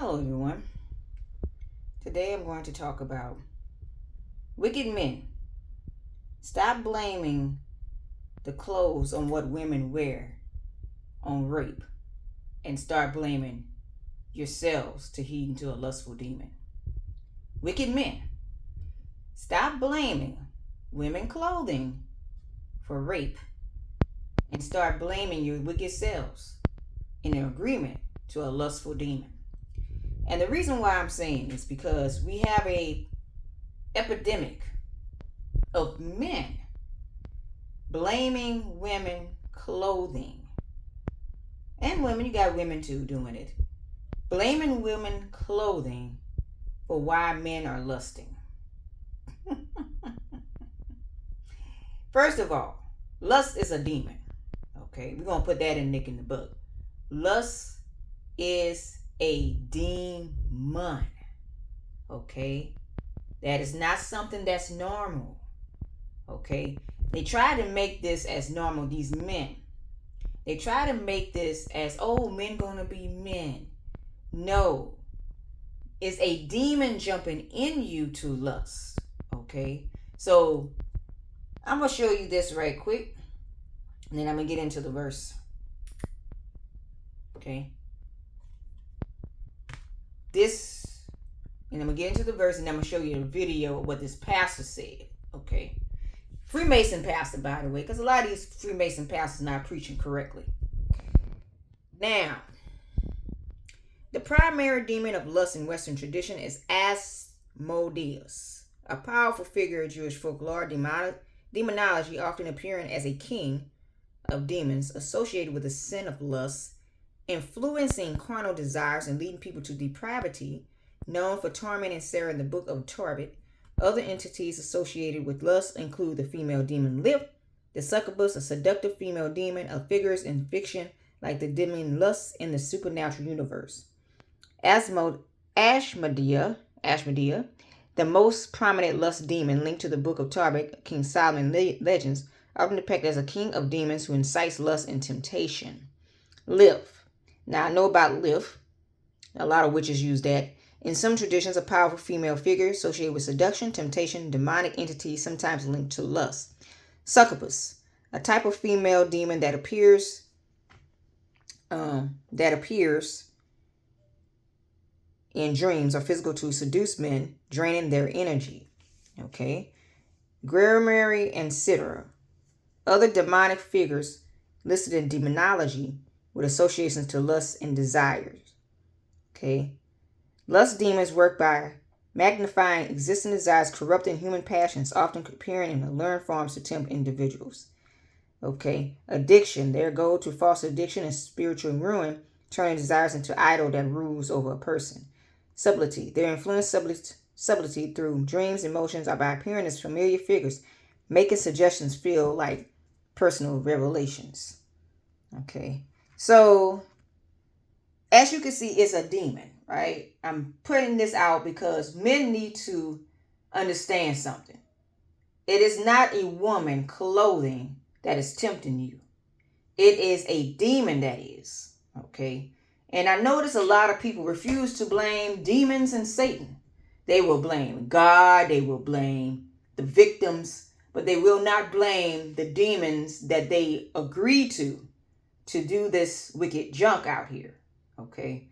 Hello, everyone. Today I'm going to talk about wicked men. Stop blaming the clothes on what women wear on rape and start blaming yourselves to heed into a lustful demon. Wicked men. Stop blaming women clothing for rape and start blaming your wicked selves in agreement to a lustful demon. And the reason why I'm saying is because we have a epidemic of men blaming women clothing. And women, you got women too doing it. Blaming women clothing for why men are lusting. First of all, lust is a demon. Okay, we're going to put that in Nick in the book. Lust is a demon. Okay, that is not something that's normal. Okay, they try to make this as normal, these men. They try to make this as, oh, men gonna be men. No, it's a demon jumping in you to lust. Okay, so I'm gonna show you this right quick, and then I'm gonna get into the verse. Okay, this, and I'm gonna get into the verse, and I'm gonna show you a video of what this pastor said. Okay, Freemason pastor, by the way, because a lot of these Freemason pastors not preaching correctly. Now, the primary demon of lust in Western tradition is Asmodeus, a powerful figure of Jewish folklore, demonology, often appearing as a king of demons associated with the sin of lust, influencing carnal desires and leading people to depravity, known for tormenting Sarah in the book of Tobit. Other entities associated with lust include the female demon Lilith, the succubus, a seductive female demon of figures in fiction like the demon Lust in the supernatural universe. Asmodeus, the most prominent lust demon linked to the book of Tobit, King Solomon legends, often depicted as a king of demons who incites lust and temptation. Lilith. Now, I know about Lilith. A lot of witches use that. In some traditions, a powerful female figure associated with seduction, temptation, demonic entities, sometimes linked to lust. Succubus, a type of female demon that appears in dreams or physical to seduce men, draining their energy. Okay. Gramarye and Sitter, other demonic figures listed in demonology with associations to lust and desires. Okay. Lust demons work by magnifying existing desires, corrupting human passions, often appearing in alluring forms to tempt individuals. Okay. Addiction, their goal to false addiction and spiritual ruin, turning desires into idol that rules over a person. Subtlety, their influence subtlety through dreams, emotions, or by appearing as familiar figures, making suggestions feel like personal revelations. Okay. So, as you can see, it's a demon. Right? I'm putting this out because men need to understand something. It is not a woman clothing that is tempting you. It is a demon that is. Okay? And I notice a lot of people refuse to blame demons and Satan. They will blame God, they will blame the victims, but they will not blame the demons that they agree to do this wicked junk out here. Okay?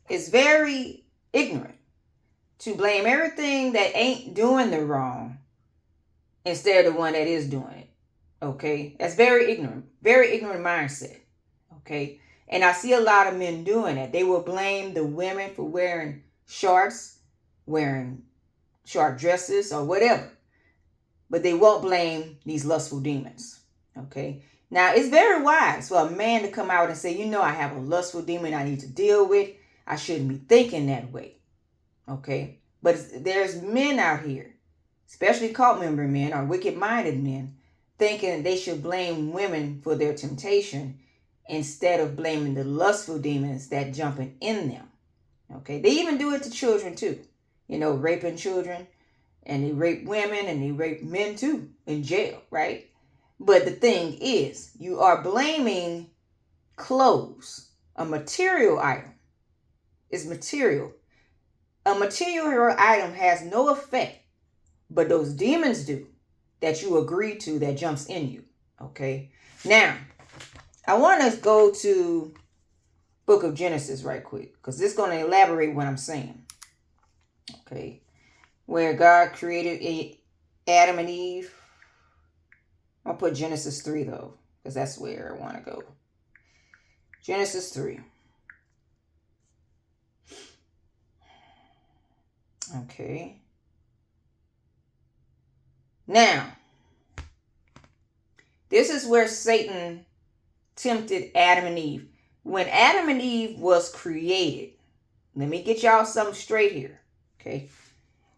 It's very ignorant to blame everything that ain't doing the wrong instead of the one that is doing it. Okay, that's very ignorant mindset. Okay, and I see a lot of men doing that. They will blame the women for wearing shorts, wearing short dresses, or whatever, but they won't blame these lustful demons. Okay. Now, it's very wise for a man to come out and say, I have a lustful demon I need to deal with. I shouldn't be thinking that way. Okay? But there's men out here, especially cult member men or wicked-minded men, thinking they should blame women for their temptation instead of blaming the lustful demons that jumping in them. Okay? They even do it to children too. Raping children, and they rape women, and they rape men too in jail, right? But the thing is, you are blaming clothes, a material item, It's material. A material item has no effect, but those demons do, that you agree to, that jumps in you. Okay. Now, I want to go to book of Genesis right quick, because this is going to elaborate what I'm saying. Okay. Where God created Adam and Eve. I'll put Genesis 3 though, because that's where I want to go. Genesis 3. Okay. Now, this is where Satan tempted Adam and Eve. When Adam and Eve was created, let me get y'all something straight here. Okay.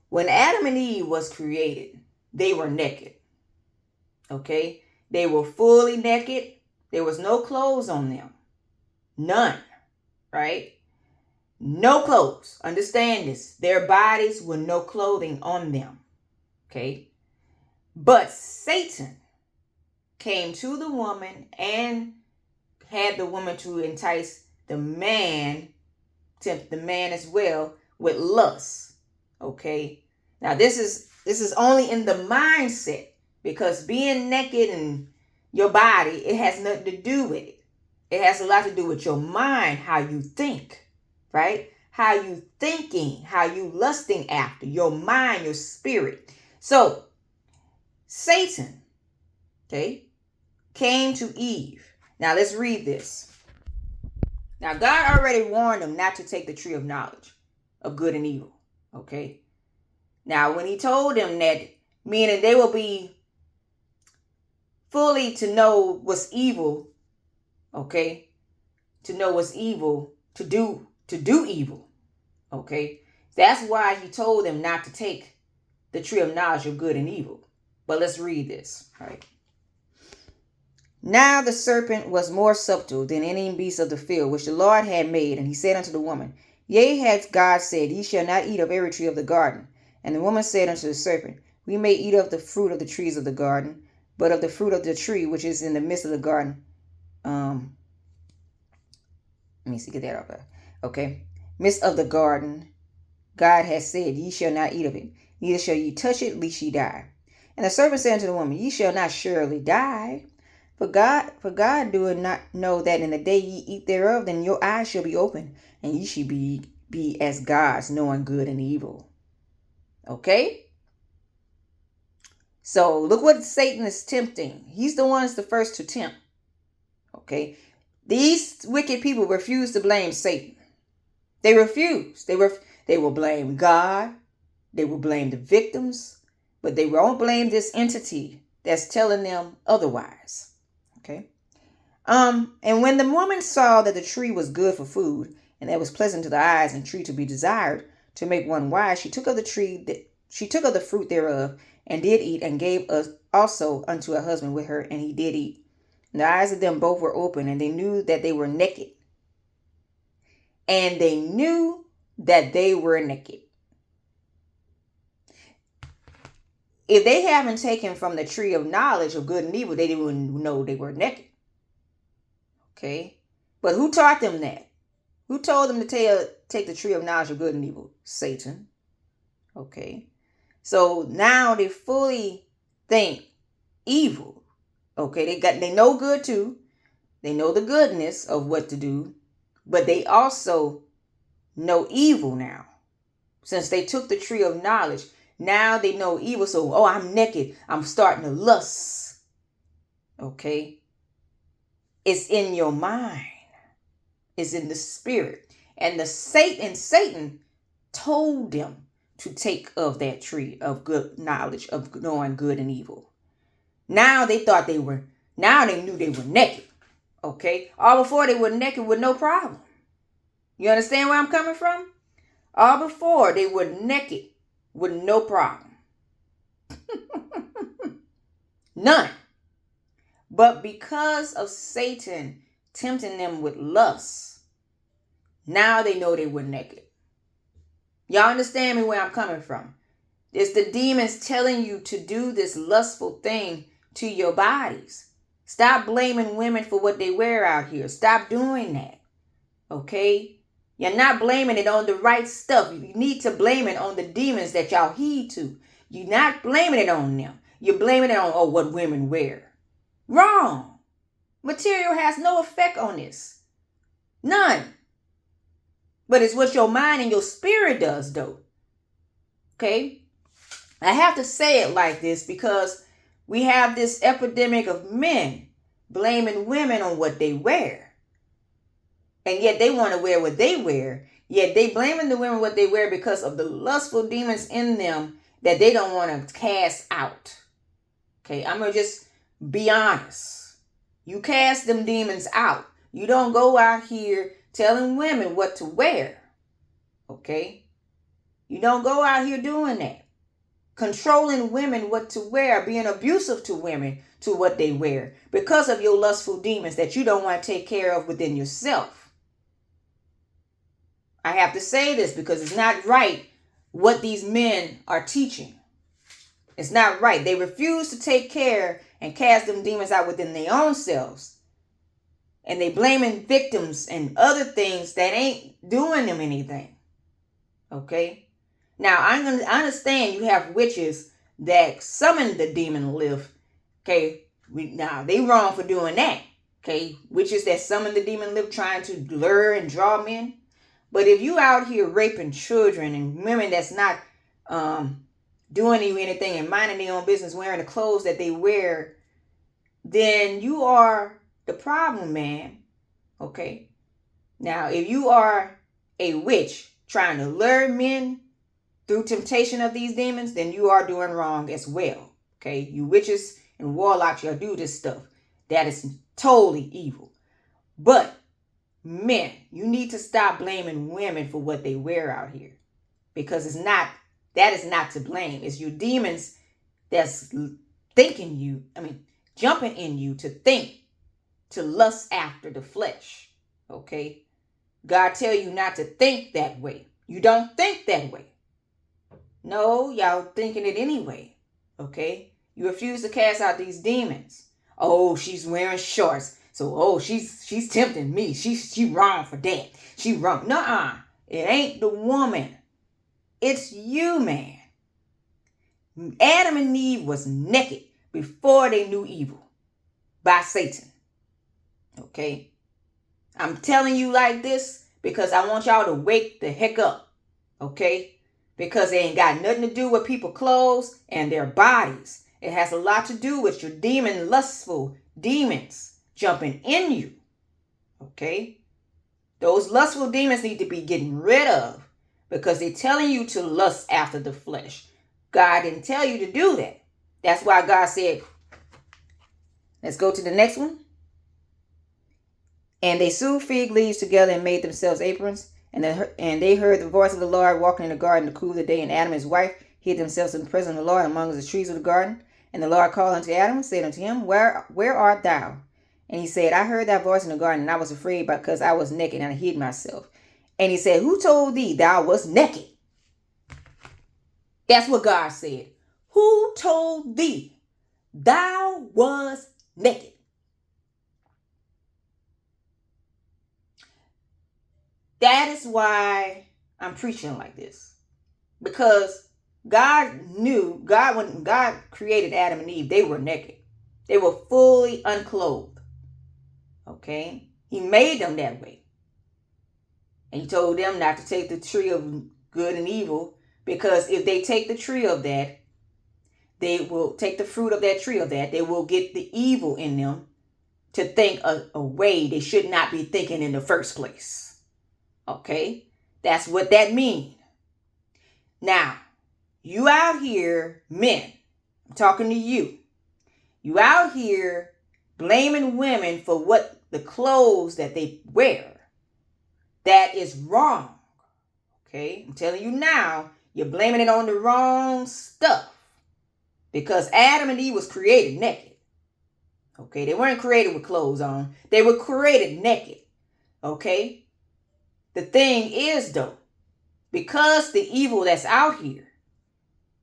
When Adam and Eve was created, they were naked. Okay. They were fully naked. There was no clothes on them. None. Right? No clothes. Understand this. Their bodies were no clothing on them. Okay. But Satan came to the woman and had the woman to entice the man, tempt the man as well with lust. Okay. Now this is only in the mindset, because being naked and your body, it has nothing to do with it. It has a lot to do with your mind, how you think, right? How you thinking, how you lusting after, your mind, your spirit. So Satan, okay, came to Eve. Now let's read this. Now God already warned them not to take the tree of knowledge of good and evil. Okay. Now when he told them that, meaning they will be fully to know what's evil, okay, to know what's evil, to do evil, okay. That's why he told them not to take the tree of knowledge of good and evil. But let's read this. All right. Now the serpent was more subtle than any beast of the field which the Lord had made, and he said unto the woman, Yea, hath God said, Ye shall not eat of every tree of the garden. And the woman said unto the serpent, We may eat of the fruit of the trees of the garden, but of the fruit of the tree which is in the midst of the garden. Let me see, get that out there. Okay. Midst of the garden, God has said, Ye shall not eat of it, neither shall ye touch it, lest ye die. And the serpent said unto the woman, Ye shall not surely die. For God doeth not know that in the day ye eat thereof, then your eyes shall be open, and ye shall be as gods, knowing good and evil. Okay? So look what Satan is tempting. He's the one that's the first to tempt. Okay? These wicked people refuse to blame Satan. They refuse. They will blame God. They will blame the victims. But they won't blame this entity that's telling them otherwise. Okay. And when the woman saw that the tree was good for food, and that was pleasant to the eyes, and tree to be desired to make one wise, she took of the fruit thereof, and did eat, and gave us also unto her husband with her, and he did eat. And the eyes of them both were open, and they knew that they were naked. And they knew that they were naked. If they haven't taken from the tree of knowledge of good and evil, they didn't know they were naked. Okay. But who taught them that? Who told them to take the tree of knowledge of good and evil? Satan. Okay. So now they fully think evil. Okay. They know good too. They know the goodness of what to do, but they also know evil now. Since they took the tree of knowledge, now they know evil. So, I'm naked. I'm starting to lust. Okay. It's in your mind. It's in the spirit. And Satan told them to take of that tree of good knowledge of knowing good and evil. Now they knew they were naked. Okay. All before they were naked with no problem. You understand where I'm coming from? All before they were naked with no problem. None. But because of Satan tempting them with lust, now they know they were naked. Y'all understand me where I'm coming from? It's the demons telling you to do this lustful thing to your bodies. Stop blaming women for what they wear out here. Stop doing that. Okay? You're not blaming it on the right stuff. You need to blame it on the demons that y'all heed to. You're not blaming it on them. You're blaming it on, oh, what women wear. Wrong. Material has no effect on this. None. But it's what your mind and your spirit does, though. Okay? I have to say it like this because we have this epidemic of men blaming women on what they wear. And yet they want to wear what they wear. Yet they blaming the women what they wear because of the lustful demons in them that they don't want to cast out. Okay, I'm going to just be honest. You cast them demons out. You don't go out here telling women what to wear. Okay? You don't go out here doing that. Controlling women what to wear, being abusive to women to what they wear because of your lustful demons that you don't want to take care of within yourself. I have to say this because it's not right what these men are teaching. It's not right. They refuse to take care and cast them demons out within their own selves. And they blaming victims and other things that ain't doing them anything. Okay? Now, I understand you have witches that summon the demon lift. Okay? Now, they wrong for doing that. Okay? Witches that summon the demon lift trying to lure and draw men. But if you out here raping children and women that's not doing anything and minding their own business, wearing the clothes that they wear, then you are the problem, man. Okay? Now, if you are a witch trying to lure men through temptation of these demons, then you are doing wrong as well. Okay? You witches and warlocks, y'all do this stuff. That is totally evil. But men, you need to stop blaming women for what they wear out here. Because that is not to blame. It's your demons that's jumping in you to think, to lust after the flesh. Okay? God tell you not to think that way. You don't think that way. No, y'all thinking it anyway. Okay? You refuse to cast out these demons. Oh, she's wearing shorts. So, she's tempting me. She wrong for that. She wrong. Nuh-uh. It ain't the woman. It's you, man. Adam and Eve was naked before they knew evil by Satan. Okay? I'm telling you like this because I want y'all to wake the heck up. Okay? Because it ain't got nothing to do with people's clothes and their bodies. It has a lot to do with your lustful demons jumping in you. Okay? Those lustful demons need to be getting rid of because they're telling you to lust after the flesh. God didn't tell you to do that. That's why God said, let's go to the next one. And they sewed fig leaves together and made themselves aprons. And they heard the voice of the Lord walking in the garden in the cool of the day. And Adam and his wife hid themselves in the presence of the Lord among the trees of the garden. And the Lord called unto Adam and said unto him, Where art thou? And he said, I heard that voice in the garden, and I was afraid because I was naked, and I hid myself. And he said, Who told thee thou wast naked? That's what God said. Who told thee thou wast naked? That is why I'm preaching like this. Because God knew, when God created Adam and Eve, they were naked. They were fully unclothed. Okay? He made them that way. And he told them not to take the tree of good and evil, because if they take the tree of that, they will take the fruit of that tree of that, they will get the evil in them to think a way they should not be thinking in the first place. Okay? That's what that means. Now, you out here, men, I'm talking to you. You out here blaming women for what the clothes that they wear. That is wrong. Okay? I'm telling you now, you're blaming it on the wrong stuff. Because Adam and Eve was created naked. Okay? They weren't created with clothes on. They were created naked. Okay? The thing is, though, because the evil that's out here,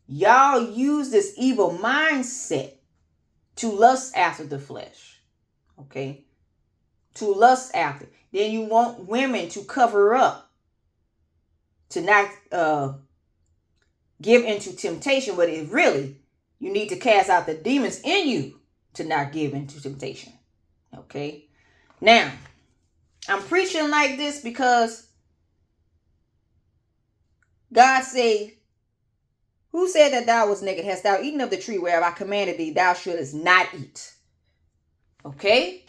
y'all use this evil mindset to lust after the flesh. Okay? To lust after. Then you want women to cover up to not give into temptation, but it really, you need to cast out the demons in you to not give into temptation. Okay? Now, I'm preaching like this because God said, who said that thou was naked? Hast thou eaten of the tree whereof I commanded thee, thou shouldest not eat? Okay?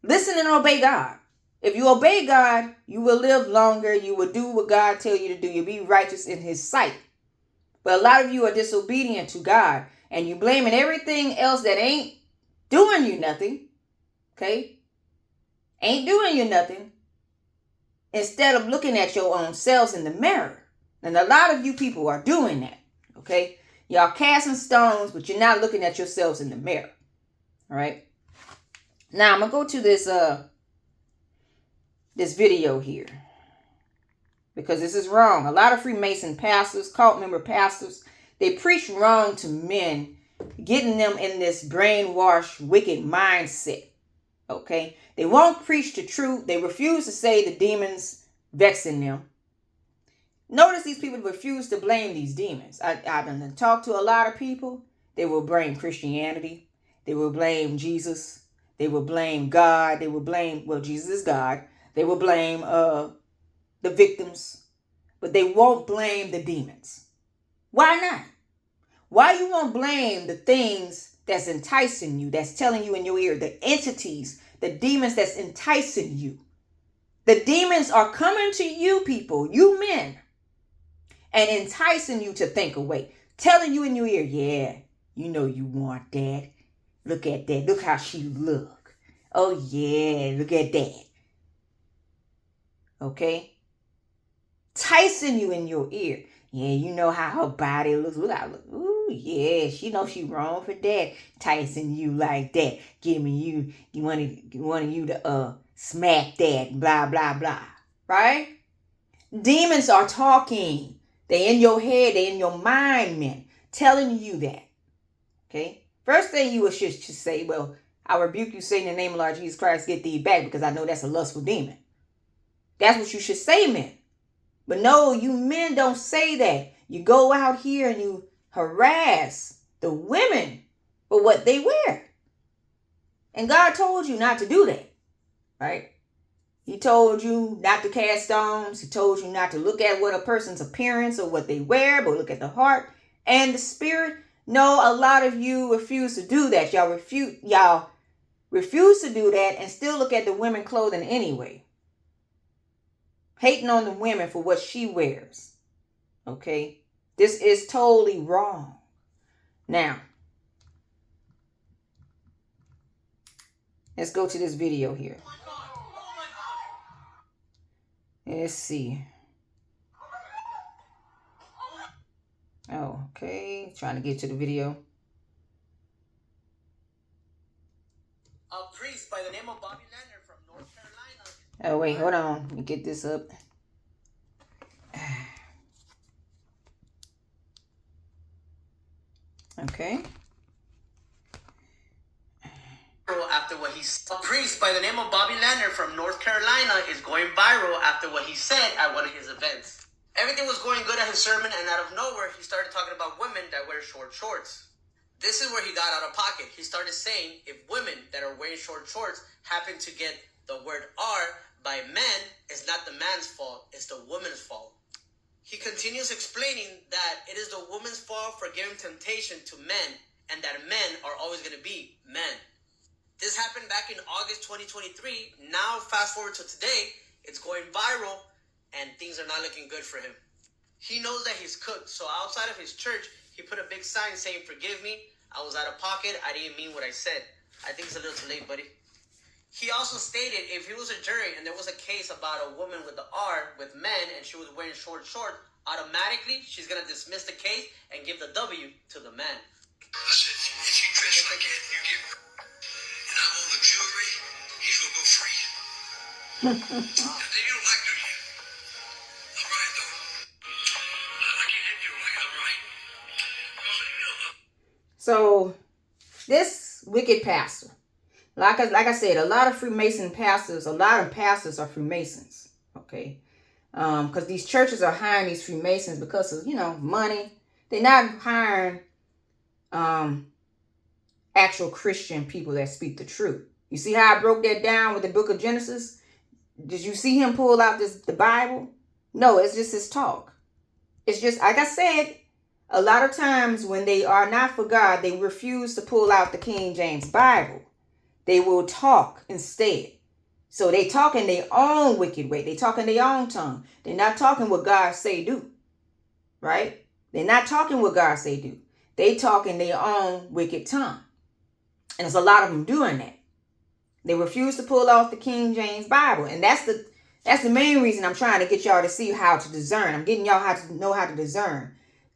Listen and obey God. If you obey God, you will live longer. You will do what God tells you to do. You'll be righteous in his sight. But a lot of you are disobedient to God, and you blaming everything else that ain't doing you nothing. Okay? Ain't doing you nothing. Instead of looking at your own selves in the mirror. And a lot of you people are doing that. Okay? Y'all casting stones, but you're not looking at yourselves in the mirror. All right? Now, I'm going to go to this video here. Because this is wrong. A lot of Freemason pastors, cult member pastors, they preach wrong to men, getting them in this brainwashed, wicked mindset. Okay? They won't preach the truth. They refuse to say the demons vexing them. Notice these people refuse to blame these demons. I've been talked to a lot of people. They will blame Christianity. They will blame Jesus. They will blame God. They will blame, well, Jesus is God. They will blame the victims. But they won't blame the demons. Why not? Why you won't blame the things that's enticing you, that's telling you in your ear, the entities, the demons that's enticing you? The demons are coming to you people, you men, and enticing you to think away, telling you in your ear, yeah, you know you want that. Look at that. Look how she look. Oh yeah, look at that. Okay? Enticing you in your ear. Yeah, you know how her body looks. Look how look. Ooh, yeah, she knows she wrong for that. Enticing you like that. Giving you wanting you to smack that. Blah blah blah. Right? Demons are talking. They in your head. They in your mind, man, telling you that. Okay. First thing you should say, well, I rebuke you, Satan, in the name of Lord Jesus Christ, get thee back, because I know that's a lustful demon. That's what you should say, men. But no, you men don't say that. You go out here and you harass the women for what they wear. And God told you not to do that, right? He told you not to cast stones. He told you not to look at what a person's appearance or what they wear, but look at the heart and the spirit. No, a lot of you refuse to do that. Y'all refuse to do that and still look at the women clothing anyway. Hating on the women for what she wears. Okay? This is totally wrong. Now, let's go to this video here. Let's see. Oh, okay. Trying to get to the video. A priest by the name of Bobby Leonard from North Carolina. Oh, wait, hold on. Let me get this up. Okay. After what he said. A priest by the name of Bobby Leonard from North Carolina is going viral after what he said at one of his events. Everything was going good at his sermon, and out of nowhere, he started talking about women that wear short shorts. This is where he got out of pocket. He started saying if women that are wearing short shorts happen to get the word R by men, it's not the man's fault, it's the woman's fault. He continues explaining that it is the woman's fault for giving temptation to men, and that men are always going to be men. This happened back in August 2023. Now, fast forward to today, it's going viral, and things are not looking good for him. He knows that he's cooked, so outside of his church, he put a big sign saying, "Forgive me, I was out of pocket, I didn't mean what I said." I think it's a little too late, buddy. He also stated if he was a jury and there was a case about a woman with the R with men and she was wearing short shorts, automatically she's going to dismiss the case and give the W to the man. I said, if you dress like that, you get and I'm on the jury, he's going to go free. You don't like, do you? All right, though. I can't help you like it, all right? Because, So, this wicked pastor, like I said, a lot of Freemason pastors, a lot of pastors are Freemasons, okay? Because these churches are hiring these Freemasons because of, money. They're not hiring actual Christian people that speak the truth. You see how I broke that down with the book of Genesis? Did you see him pull out the Bible? No, it's just his talk. It's just, like I said, a lot of times when they are not for God, they refuse to pull out the King James Bible. They will talk instead. So they talk in their own wicked way. They talk in their own tongue. They're not talking what God say do. Right? They're not talking what God say do. They talk in their own wicked tongue. And there's a lot of them doing that. They refuse to pull off the King James Bible. And that's the main reason I'm trying to get y'all to see how to discern. I'm getting y'all how to know how to discern.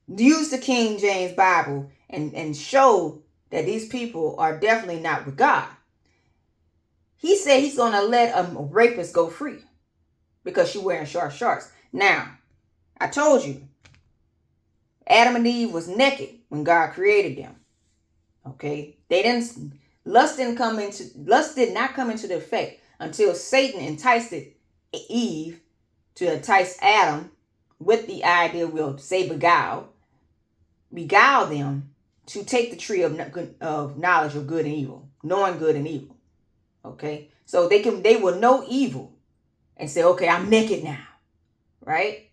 Use the King James Bible and show that these people are definitely not with God. He said he's going to let a rapist go free because she's wearing short shorts. Now, I told you, Adam and Eve was naked when God created them. Okay? Lust did not come into the effect until Satan enticed Eve to entice Adam with the idea, we'll say beguile them to take the tree of knowledge of good and evil, knowing good and evil. Okay, so they will know evil and say, okay, I'm naked now, right?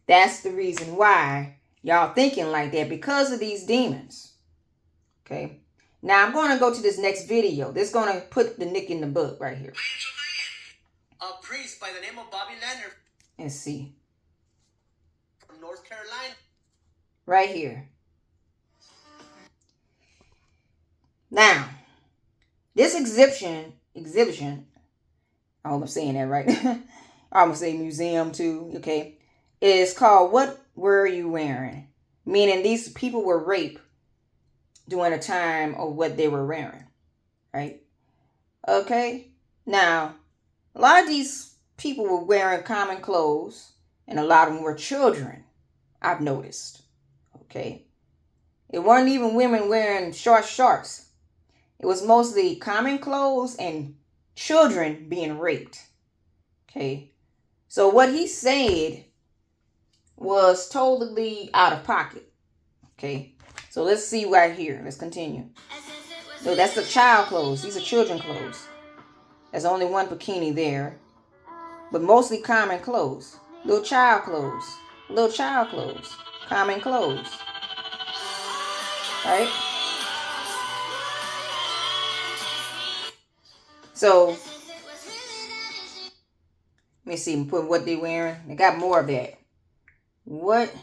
That's the reason why y'all thinking like that, because of these demons. Okay, now I'm going to go to this next video. This is going to put the nick in the book right here. A priest by the name of Bobby Leonard. Let's see. From North Carolina. Right here. Now, this exhibition, I hope I'm saying that right. I'm going to say museum too, okay, is called What Were You Wearing? Meaning these people were raped during a time of what they were wearing, right? Okay, now, a lot of these people were wearing common clothes, and a lot of them were children, I've noticed, okay? It weren't even women wearing short shorts. It was mostly common clothes and children being raped. Okay. So what he said was totally out of pocket. Okay. So let's see right here. Let's continue. So that's the child clothes. These are children clothes. There's only one bikini there. But mostly common clothes. Little child clothes. Little child clothes. Common clothes. Right? So, let me see, put what they wearing. They got more of that. What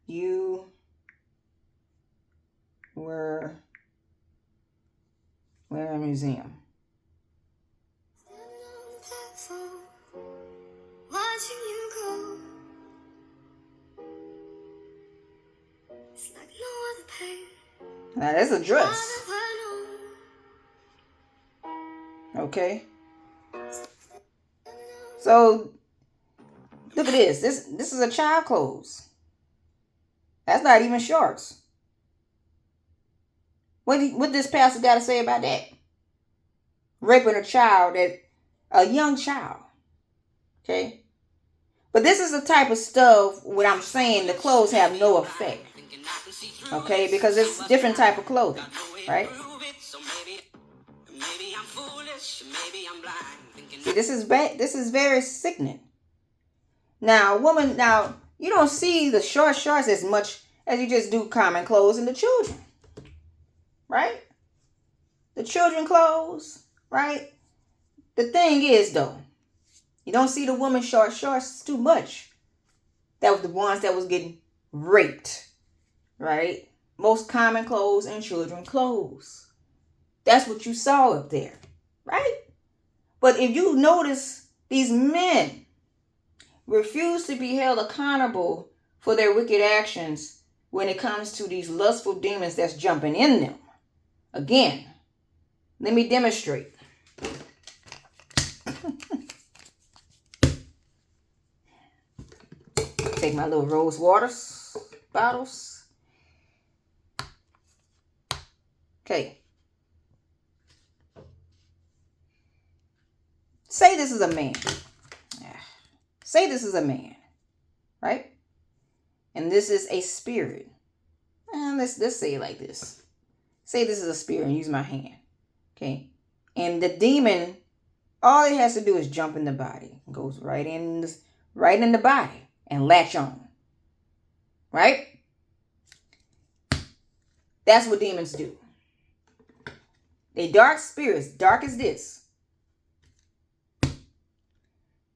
you were wearing museum. Watching you go. It's like no other pain. Now that's a dress. Okay. So look at this. This is a child clothes. That's not even shorts. What this pastor got to say about that? Raping a young child. Okay. But this is the type of stuff what I'm saying the clothes have no effect. Okay, because it's different type of clothing, right? See, this is bad. This is very sickening. Now, you don't see the short shorts as much as you just do common clothes and the children, right? The children clothes, right? The thing is, though, you don't see the woman short shorts too much. That was the ones that was getting raped, right? Most common clothes and children clothes. That's what you saw up there, right? But if you notice, these men refuse to be held accountable for their wicked actions when it comes to these lustful demons that's jumping in them. Again, let me demonstrate. Take my little rose waters bottles. Okay. Say this is a man. Say this is a man, right? And this is a spirit. And let's say it like this. Say this is a spirit and use my hand. Okay. And the demon, all it has to do is jump in the body. It goes right in the body and latch on. Right? That's what demons do. They dark spirits, dark as this.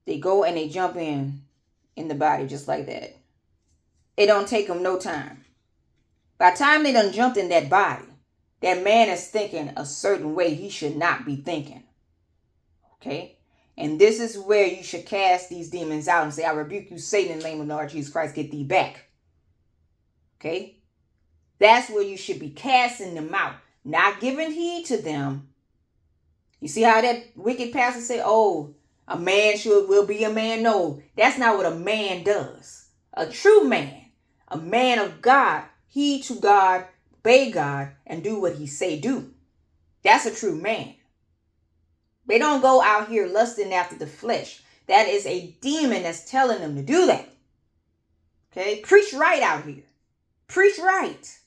They go and they jump in the body just like that. It don't take them no time. By the time they done jumped in that body, that man is thinking a certain way he should not be thinking. Okay? And this is where you should cast these demons out and say, I rebuke you, Satan, in the name of the Lord Jesus Christ, get thee back. Okay? That's where you should be casting them out, not giving heed to them. You see how that wicked pastor say, oh, a man will be a man? No, that's not what a man does. A true man, a man of God, heed to God, obey God, and do what he say do. That's a true man. They don't go out here lusting after the flesh. That is a demon that's telling them to do that. Okay? Preach right out here. Preach right.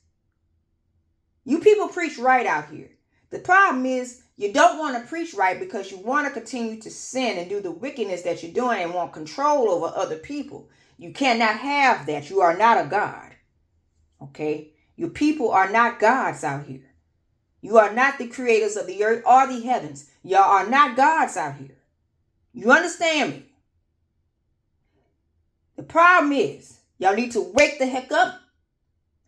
You people preach right out here. The problem is you don't want to preach right because you want to continue to sin and do the wickedness that you're doing and want control over other people. You cannot have that. You are not a God. Okay? You people are not gods out here. You are not the creators of the earth or the heavens. Y'all are not gods out here. You understand me? The problem is y'all need to wake the heck up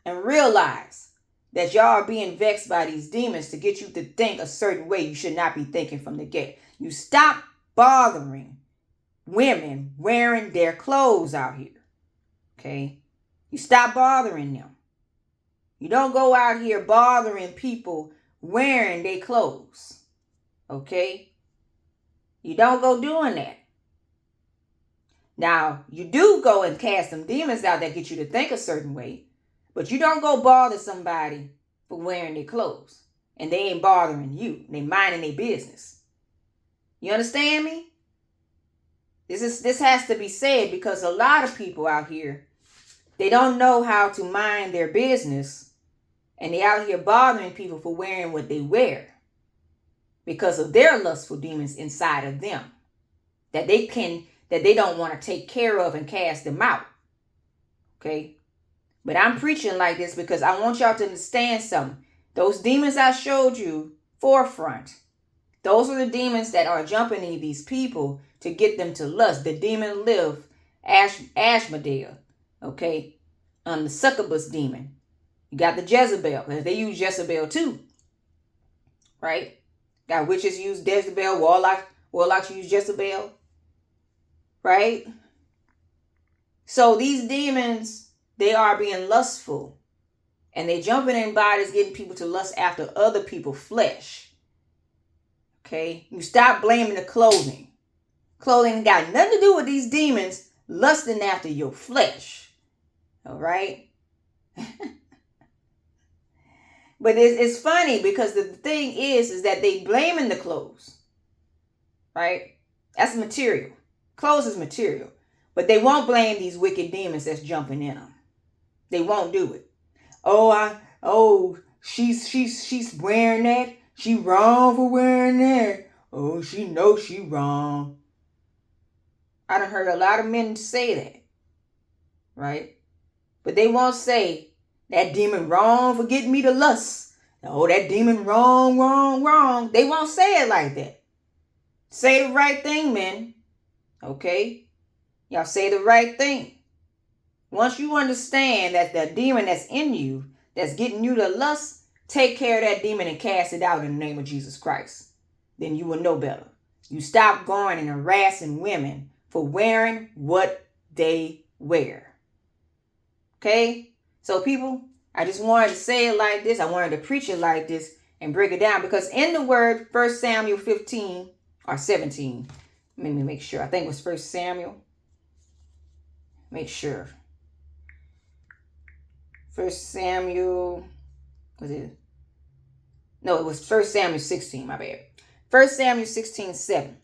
and realize that y'all are being vexed by these demons to get you to think a certain way you should not be thinking from the get. You stop bothering women wearing their clothes out here. Okay? You stop bothering them. You don't go out here bothering people wearing their clothes. Okay? You don't go doing that. Now, you do go and cast them demons out that get you to think a certain way, but you don't go bother somebody for wearing their clothes. And they ain't bothering you. They minding their business. You understand me? This has to be said because a lot of people out here, they don't know how to mind their business. And they out here bothering people for wearing what they wear because of their lustful demons inside of them that they don't want to take care of and cast them out. Okay? But I'm preaching like this because I want y'all to understand something. Those demons I showed you forefront, those are the demons that are jumping in these people to get them to lust. The demon live, Ashmedai, okay? The succubus demon. You got the Jezebel, because they use Jezebel too, right? Got witches use Jezebel, warlocks use Jezebel, right? So these demons, they are being lustful, and they jumping in bodies, getting people to lust after other people's flesh. Okay, you stop blaming the clothing. Clothing got nothing to do with these demons lusting after your flesh. All right. But it's funny because the thing is that they blaming the clothes, right? That's material. Clothes is material. But they won't blame these wicked demons that's jumping in them. They won't do it. She's wearing that. She wrong for wearing that. Oh, she knows she wrong. I done heard a lot of men say that, right? But they won't say, that demon wrong for getting me to lust. Oh, that demon wrong. They won't say it like that. Say the right thing, men. Okay? Y'all say the right thing. Once you understand that the demon that's in you, that's getting you to lust, take care of that demon and cast it out in the name of Jesus Christ. Then you will know better. You stop going and harassing women for wearing what they wear. Okay? So people, I just wanted to say it like this. I wanted to preach it like this and break it down because in the word 1 Samuel 15 or 17, let me make sure. I think it was 1 Samuel. Make sure. 1 Samuel, was it? No, it was 1 Samuel 16, my bad. 1 Samuel 16:7.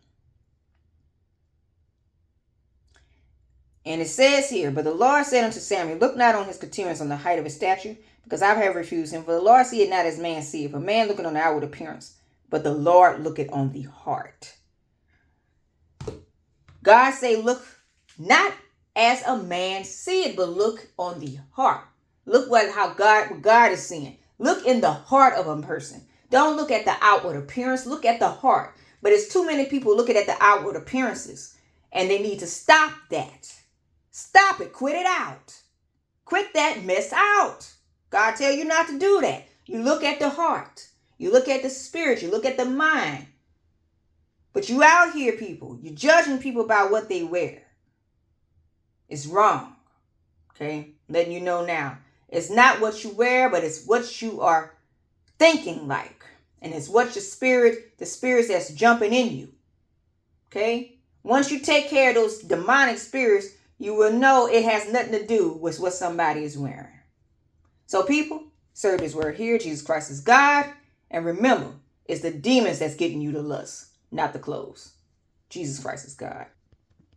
And it says here, but the Lord said unto Samuel, look not on his continuance on the height of his stature, because I have refused him. For the Lord seeth not as man seeth, for man looketh on the outward appearance, but the Lord looketh on the heart. God say, look not as a man seeth, but look on the heart. Look what God is seeing. Look in the heart of a person. Don't look at the outward appearance. Look at the heart. But it's too many people looking at the outward appearances, and they need to stop that. Stop it. Quit it out. Quit that mess out. God tell you not to do that. You look at the heart. You look at the spirit. You look at the mind. But you out here, people. You're judging people by what they wear. It's wrong. Okay? Letting you know now. It's not what you wear, but it's what you are thinking like. And it's what your spirit, the spirits that's jumping in you. Okay? Once you take care of those demonic spirits, you will know it has nothing to do with what somebody is wearing. So people, serve his word here. Jesus Christ is God. And remember, it's the demons that's getting you to lust, not the clothes. Jesus Christ is God.